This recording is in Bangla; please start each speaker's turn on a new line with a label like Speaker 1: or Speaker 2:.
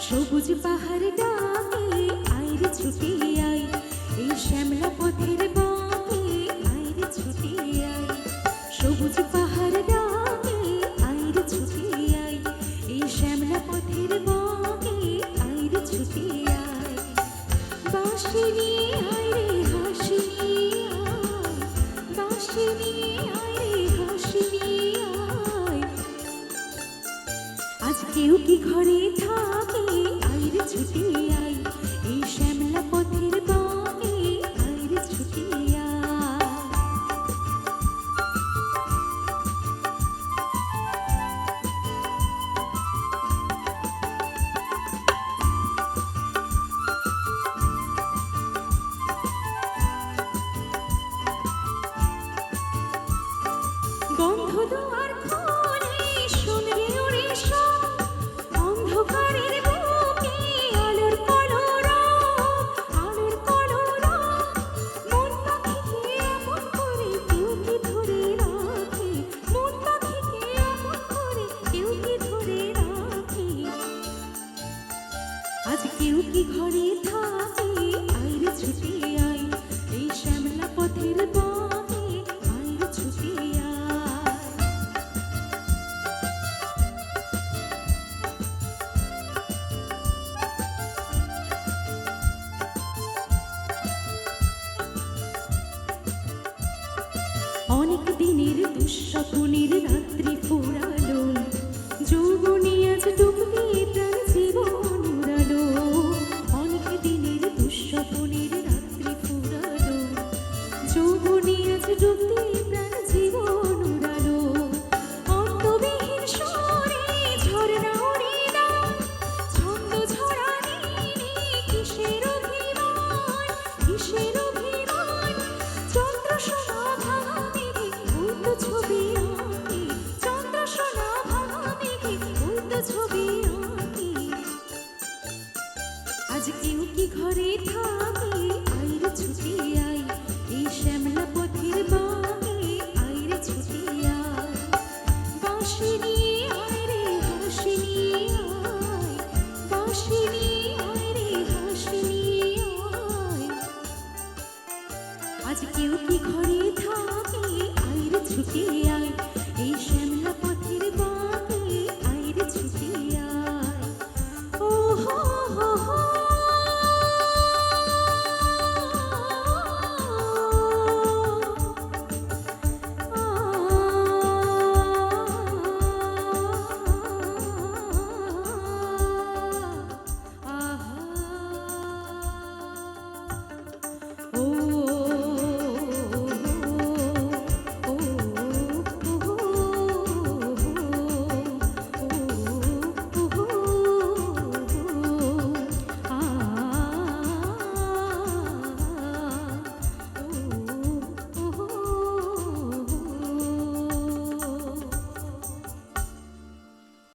Speaker 1: সবুজ পাহাড় ডাকে আইরে ছুটে আই, এই শ্যামলা পথের বাঁকে আইরে ছুটে আই। সবুজ পাহাড় ডাকে আইরে ছুটে আই, এই শ্যামলা পথের বাঁকে আইরে ছুটে আই। বাঁশি নিয়ে আইরে হাসি নিয়ে আয়, বাঁশি নিয়ে আইরে হাসি নিয়ে আয়। আজ কেউ কি ঘরে থাকে আইরে ছুটে আই, এই শ্যামলা পথের বাঁকে আইরে ছুটে আই। বন্ধ দুয়ার খোলে শুনরে ওরে সব, অন্ধকারের বুকে আলোর কলরব, আলোর কলরব। মন পাখিকে এমন করে কেউ কি ধরে রাখে, মন পাখিকে এমন করে কেউ কি ধরে রাখে। আজ কেউ কি ঘরে থাকে আইরে ছুটে আই, এই শ্যামলা পথের বাঁকে আইরে ছুটে আই। অনেক দিনের দুঃস্বপ্নের রাত্রি ফুরালো, যৌবনে আজ ডুব দিয়ে প্রাণ জীবন উড়ালো। অনেক দিনের দুঃস্বপ্নের রাত্রি ফুরালো, যৌবনে আজ ডুব দিয়ে প্রাণ জীবন উড়ালো। অন্তবিহীন সুরে ঝরনা উড়ে দাও, ছন্দ ঝরা নীলে কিসের অভিমান, কিসের অভিমান। চন্দ্র সোনা ভাঙা মেঘে ওই তো ছবি আঁকে, চন্দ্র সোনা ভাঙা মেঘে ওই তো ছবি আঁকে। আজ কেউ কি ঘরে থাকে